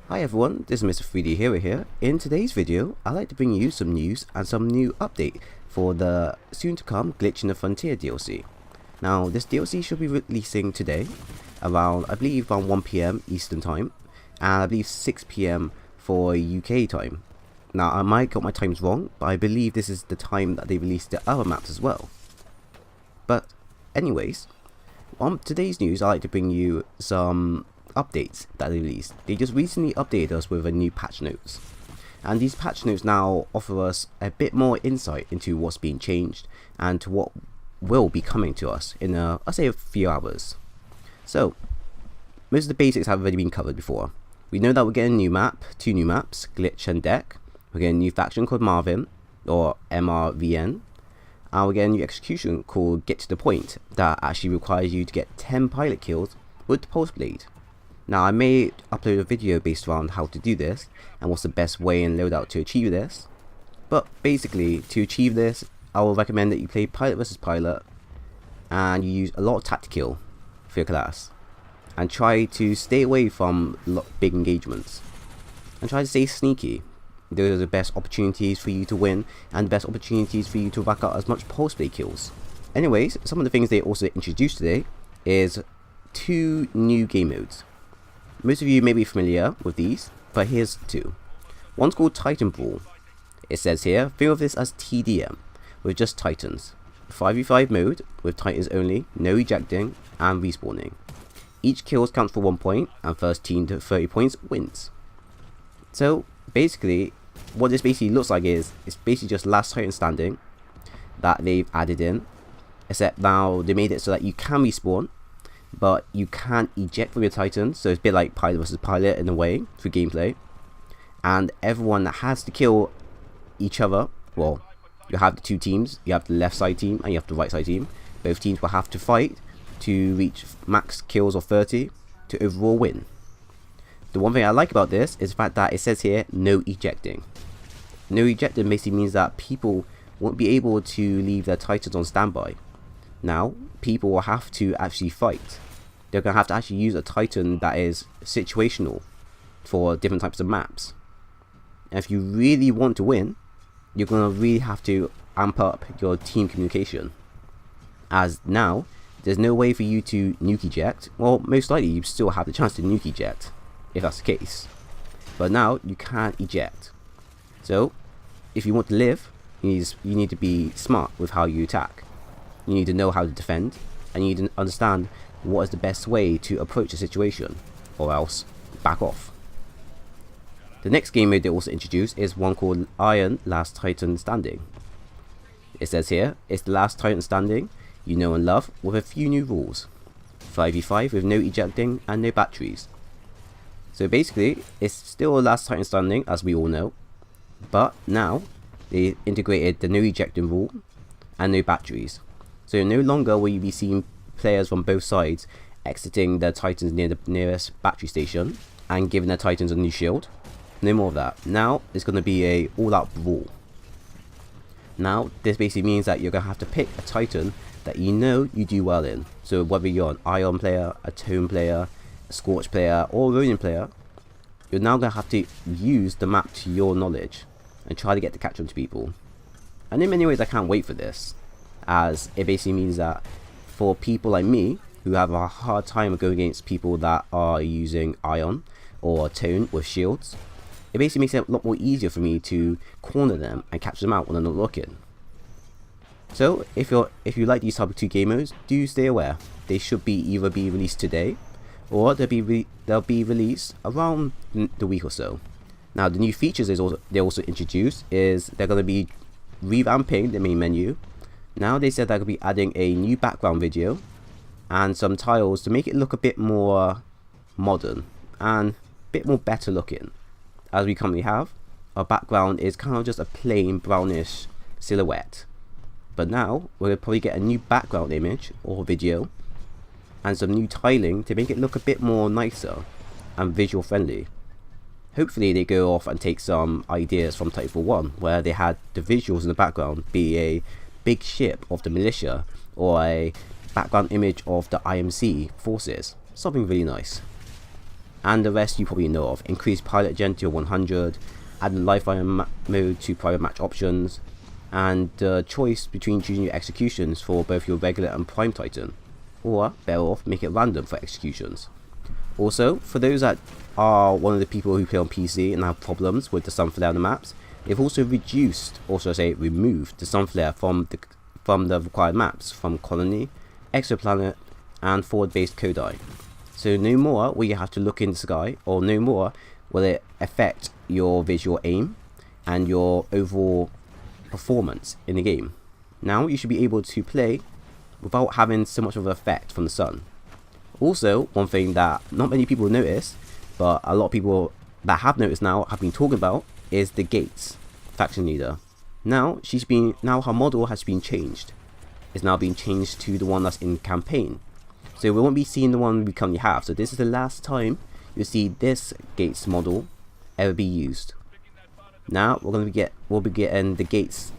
Hi everyone, this is Mr. 3D Hero here. In today's video, I'd like to bring you some news and some new update for the soon to come Glitch in the Frontier DLC. Now, this DLC should be releasing today around, I believe, around 1 PM Eastern Time, and I believe 6 PM for UK time. Now, I might got my times wrong, but I believe this is the time that they released the other maps as well. But anyways, on today's news, I'd like to bring you some updates that they released. They just recently updated us with a new patch notes, and these patch notes now offer us a bit more insight into what's being changed and to what will be coming to us in I'll say a few hours. So most of the basics have already been covered before. We know that we're getting a new map, two new maps, Glitch and Deck. We're getting a new faction called Marvin, or MRVN, and we're getting a new execution called Get to the Point that actually requires you to get 10 pilot kills with the Pulse Blade. Now, I may upload a video based around how to do this and what's the best way and loadout to achieve this, but basically to achieve this I will recommend that you play pilot versus pilot and you use a lot of tactical for your class and try to stay away from big engagements and try to stay sneaky. Those are the best opportunities for you to win and the best opportunities for you to rack up as much pulse play kills. Anyways, some of the things they also introduced today is 2 new game modes. Most of you may be familiar with these, but here's 2. One's called TitanFall. It says here, think of this as TDM, with just Titans. 5v5 mode, with Titans only, no ejecting, and respawning. Each kill counts for 1 point, and first team to 30 points wins. So, basically, what this basically looks like is, it's basically just last Titan standing that they've added in, except now they made it so that you can respawn, but you can't eject from your Titans, so it's a bit like pilot versus pilot in a way through gameplay. And everyone that has to kill each other, well, you have the 2 teams, you have the left side team and you have the right side team. Both teams will have to fight to reach max kills of 30 to overall win. The one thing I like about this is the fact that it says here, no ejecting. No ejecting basically means that people won't be able to leave their Titans on standby. Now, people will have to actually fight. They're going to have to actually use a Titan that is situational for different types of maps. And if you really want to win, you're going to really have to amp up your team communication. As now, there's no way for you to nuke eject. Well, most likely you still have the chance to nuke eject, if that's the case. But now, you can't eject. So, if you want to live, you need to be smart with how you attack. You need to know how to defend, and you need to understand what is the best way to approach a situation, or else back off. The next game mode they also introduced is one called Iron Last Titan Standing. It says here, it's the last Titan standing you know and love with a few new rules. 5v5 with no ejecting and no batteries. So basically, it's still a last Titan standing as we all know, but now they integrated the no ejecting rule and no batteries. So no longer will you be seeing players from both sides exiting their Titans near the nearest battery station and giving their Titans a new shield. No more of that. Now it's going to be a all-out brawl. Now this basically means that you're going to have to pick a Titan that you know you do well in. So whether you're an Ion player, a Tone player, a Scorch player, or a Ronin player, you're now going to have to use the map to your knowledge and try to get to catch on to people. And in many ways I can't wait for this, as it basically means that for people like me who have a hard time going against people that are using Ion or Tone with shields, it basically makes it a lot more easier for me to corner them and catch them out when they're not looking. So if you like these type of 2 game modes, do stay aware. They should either be released today, or they'll be released around the week or so. Now the new features they also introduced is they're going to be revamping the main menu. Now they said they're going to be adding a new background video and some tiles to make it look a bit more modern and a bit more better looking. As we currently have, our background is kind of just a plain brownish silhouette. But now we're going to probably get a new background image or video and some new tiling to make it look a bit more nicer and visual friendly. Hopefully they go off and take some ideas from TitanFall 1, where they had the visuals in the background be a big ship of the militia or a background image of the IMC forces. Something really nice. and the rest you probably know of. Increase pilot gen to 100, add live fire mode to private match options, and the choice between choosing your executions for both your regular and prime titan, or better off, make it random for executions. Also, for those that are one of the people who play on PC and have problems with the sunflare on the maps, they've also reduced, or should I say removed, the sunflare from the required maps, from Colony, Exoplanet, and forward-based Kodai. So no more will you have to look in the sky, or no more will it affect your visual aim and your overall performance in the game. Now you should be able to play without having so much of an effect from the sun. Also, one thing that not many people notice, but a lot of people that have noticed now have been talking about, is the Gates faction leader. Now her model has been changed. It's now being changed to the one that's in campaign. So we won't be seeing the one we currently have. So this is the last time you'll see this Gates model ever be used. Now we'll be getting the Gates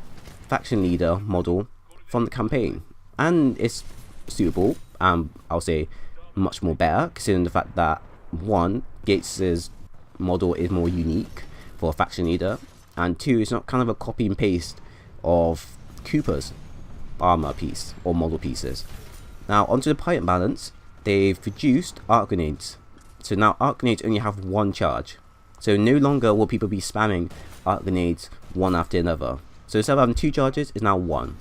faction leader model from the campaign, and it's suitable. I'll say much more better, considering the fact that one, Gates's model is more unique for a faction leader, and two, it's not kind of a copy and paste of Cooper's armor piece or model pieces. Now onto the pilot balance, they've reduced arc grenades. So now arc grenades only have one charge. So no longer will people be spamming arc grenades one after another. So instead of having two charges, it's now one.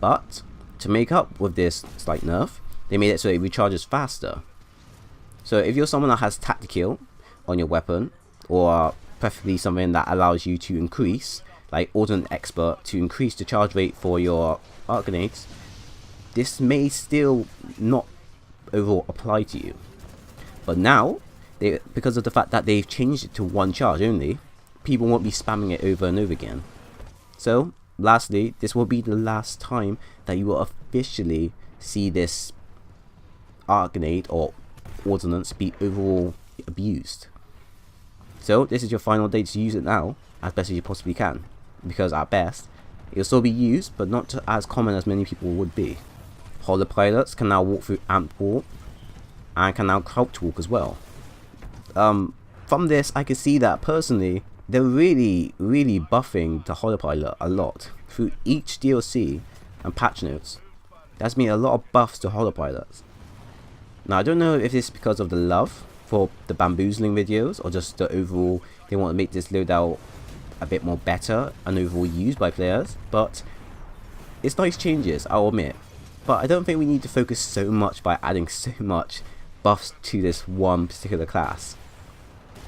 But to make up with this slight nerf, they made it so it recharges faster. So if you're someone that has tactical on your weapon, or preferably something that allows you to increase, like Ordnance Expert, to increase the charge rate for your arc grenades, this may still not overall apply to you. But now, because of the fact that they've changed it to one charge only, people won't be spamming it over and over again. So lastly, this will be the last time that you will officially see this arc grenade or ordnance be overall abused. So this is your final day to use it now, as best as you possibly can, because at best it'll still be used, but not as common as many people would be. Holopilots can now walk through amp wall and can now crouch walk as well. From this I can see that personally they're really buffing the Holopilot a lot through each DLC and patch notes. That's been a lot of buffs to Holopilots. Now I don't know if it's because of the love for the bamboozling videos, or just the overall they want to make this loadout a bit more better and overall used by players, but it's nice changes, I'll admit. But I don't think we need to focus so much by adding so much buffs to this one particular class.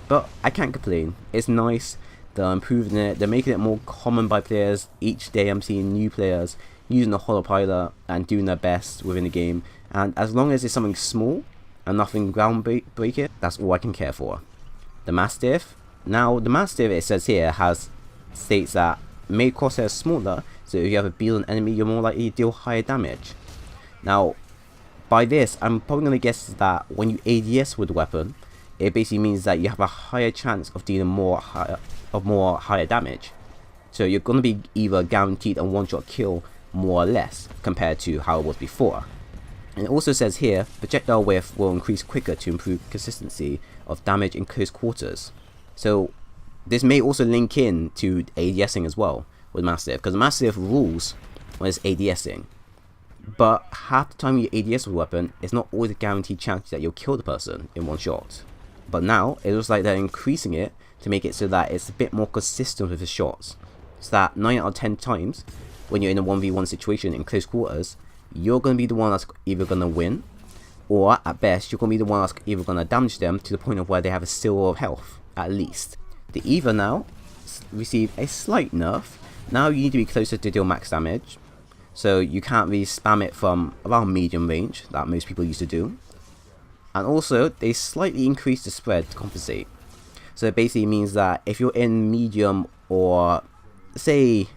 But I can't complain, it's nice, they're improving it, they're making it more common by players. Each day I'm seeing new players using the Holopilot and doing their best within the game, and as long as it's something small and nothing groundbreaking, that's all I can care for. The Mastiff. Now the Mastiff, it says here, states that made crosshairs smaller, so if you have a beat on enemy, you're more likely to deal higher damage. Now by this, I'm probably going to guess that when you ADS with the weapon, it basically means that you have a higher chance of dealing more higher damage. So you're going to be either guaranteed a one-shot kill more or less compared to how it was before. And it also says here, projectile width will increase quicker to improve consistency of damage in close quarters. So this may also link in to ADSing as well with Mastiff, because Mastiff rules when it's ADSing. But half the time you ADS with a weapon, it's not always a guaranteed chance that you'll kill the person in one shot. But now it looks like they're increasing it to make it so that it's a bit more consistent with the shots. So that 9 out of 10 times when you're in a 1v1 situation in close quarters, you're going to be the one that's either going to win, or at best you're going to be the one that's either going to damage them to the point of where they have a silver of health at least. The Eva now receive a slight nerf. Now you need to be closer to deal max damage, so you can't really spam it from around medium range that most people used to do. And also they slightly increase the spread to compensate. So it basically means that if you're in medium, or say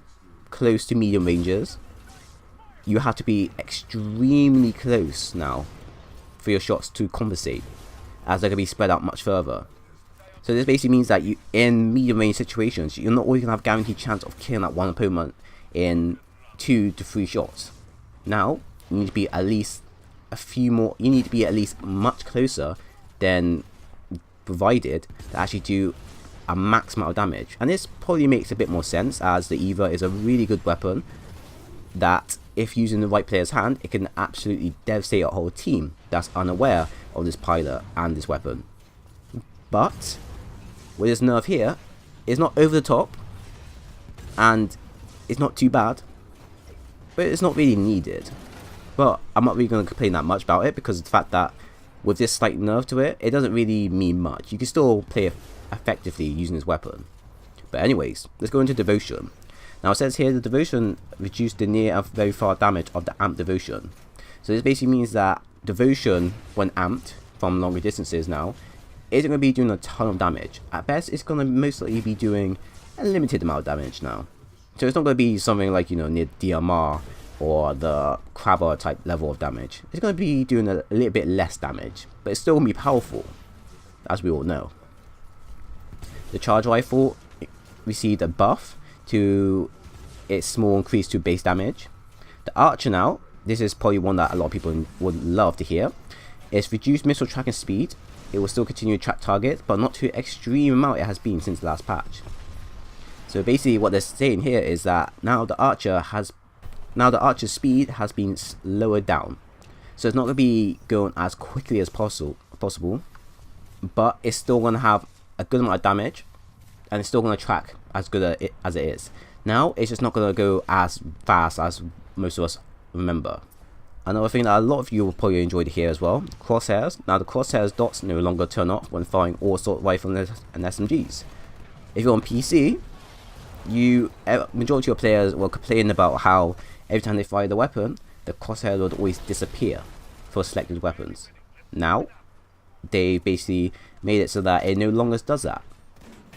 close to medium ranges, you have to be extremely close now for your shots to compensate, as they're going to be spread out much further. So this basically means that you, in medium range situations, you're not always going to have guaranteed chance of killing that one opponent in 2 to 3 shots. Now you need to be at least a few more, you need to be at least much closer than provided to actually do a max amount of damage. And this probably makes a bit more sense, as the Eva is a really good weapon that, if used in the right player's hand, it can absolutely devastate a whole team that's unaware of this pilot and this weapon. But with this nerf here, it's not over the top and it's not too bad, but it's not really needed. But I'm not really going to complain that much about it, because of the fact that with this slight nerf to it, it doesn't really mean much. You can still play effectively using this weapon. But anyways, let's go into Devotion. Now it says here the Devotion reduced the near and very far damage of the amped Devotion. So this basically means that Devotion, when amped from longer distances now, isn't going to be doing a ton of damage. At best, it's going to most likely be doing a limited amount of damage now. So it's not going to be something like, you know, near DMR or the Crabber type level of damage. It's going to be doing a little bit less damage, but it's still going to be powerful, as we all know. The Charge Rifle received a buff to its small increase to base damage. The Archer now, this is probably one that a lot of people would love to hear. It's reduced missile tracking speed. It will still continue to track targets, but not to the extreme amount it has been since the last patch. So basically what they're saying here is that now the Archer's speed has been lowered down. So it's not going to be going as quickly as possible, but it's still going to have a good amount of damage, and it's still going to track as good as it is. Now it's just not going to go as fast as most of us remember. Another thing that a lot of you will probably enjoy to hear as well, crosshairs. Now the crosshairs dots no longer turn off when firing all assault rifles and SMGs. If you're on PC, majority of players will complain about how every time they fire the weapon, the crosshair would always disappear for selected weapons. Now they basically made it so that it no longer does that.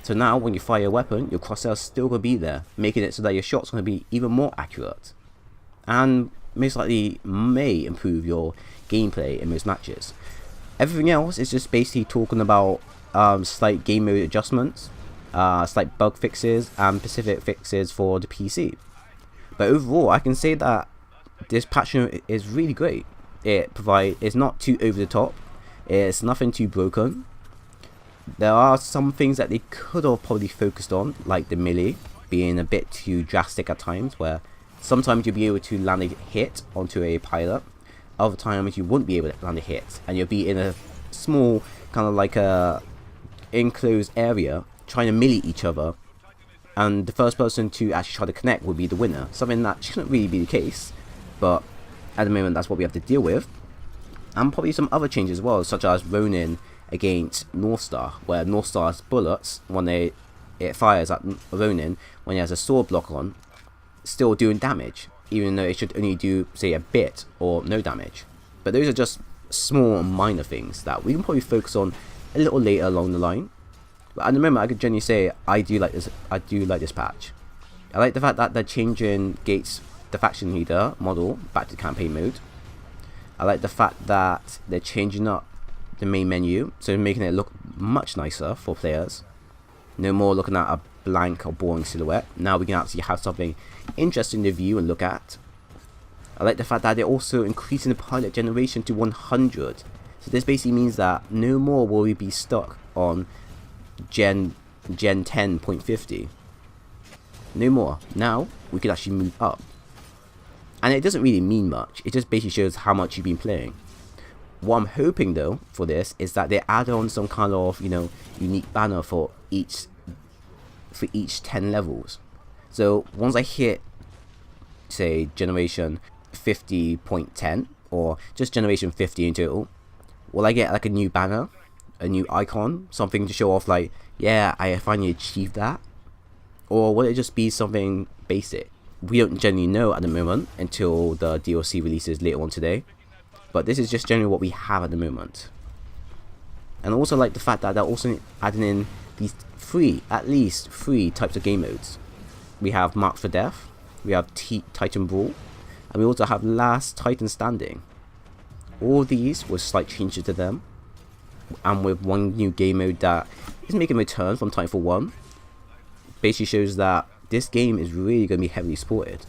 So now when you fire a weapon, your crosshair is still going to be there, making it so that your shot's going to be even more accurate, and most likely may improve your gameplay in most matches. Everything else is just basically talking about slight game mode adjustments, slight bug fixes, and specific fixes for the PC. But overall, I can say that this patch note is really great. It's not too over the top, it's nothing too broken. There are some things that they could have probably focused on, like the melee being a bit too drastic at times, where sometimes you'll be able to land a hit onto a pilot, other times you wouldn't be able to land a hit, and you'll be in a small kind of like a enclosed area trying to melee each other, and the first person to actually try to connect would be the winner. Something that shouldn't really be the case, but at the moment that's what we have to deal with. And probably some other changes as well, such as Ronin against Northstar, where Northstar's bullets, when it fires at Ronin when he has a sword block on, still doing damage, even though it should only do, say, a bit or no damage. But those are just small and minor things that we can probably focus on a little later along the line. But at the moment, I could genuinely say I do like this patch. I like the fact that they're changing Gates, the faction leader model, back to campaign mode. I like the fact that they're changing up the main menu, so making it look much nicer for players. No more looking at a blank or boring silhouette. Now we can actually have something interesting to view and look at. I like the fact that they're also increasing the pilot generation to 100. So this basically means that no more will we be stuck on Gen 10.50. No more. Now we can actually move up. And it doesn't really mean much. It just basically shows how much you've been playing. What I'm hoping though for this is that they add on some kind of, you know, unique banner for each 10 levels. So once I hit, say, generation 50.10 or just generation 50 in total, will I get like a new banner, a new icon, something to show off like, yeah, I finally achieved that? Or will it just be something basic? We don't generally know at the moment until the DLC releases later on today. But this is just generally what we have at the moment. And I also like the fact that they're also adding in these at least three types of game modes. We have Marked for Death, we have Titan Brawl, and we also have Last Titan Standing. All of these with slight changes to them, and with one new game mode that is making a return from Titanfall 1. Basically shows that this game is really going to be heavily supported.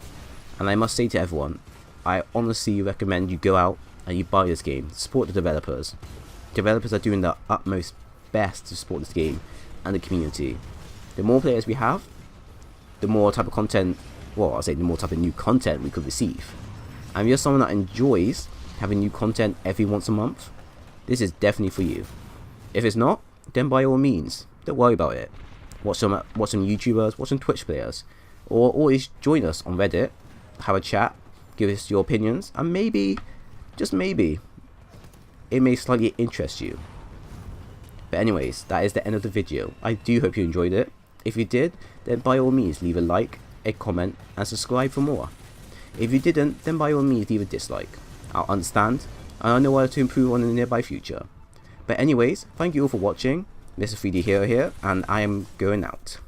And I must say to everyone, I honestly recommend you go out and you buy this game. Support the developers. Developers are doing their utmost best to support this game and the community. The more players we have, the more type of content, well, I'll say the more type of new content we could receive. And if you're someone that enjoys having new content every once a month, this is definitely for you. If it's not, then by all means, don't worry about it. Watch some YouTubers, watch some Twitch players, or always join us on Reddit, have a chat, give us your opinions, and maybe, just maybe, it may slightly interest you. But anyways, that is the end of the video. I do hope you enjoyed it. If you did, then by all means leave a like, a comment, and subscribe for more. If you didn't, then by all means leave a dislike. I'll understand, and I know what to improve on in the nearby future. But anyways, thank you all for watching. This is 3D Hero here, and I am going out.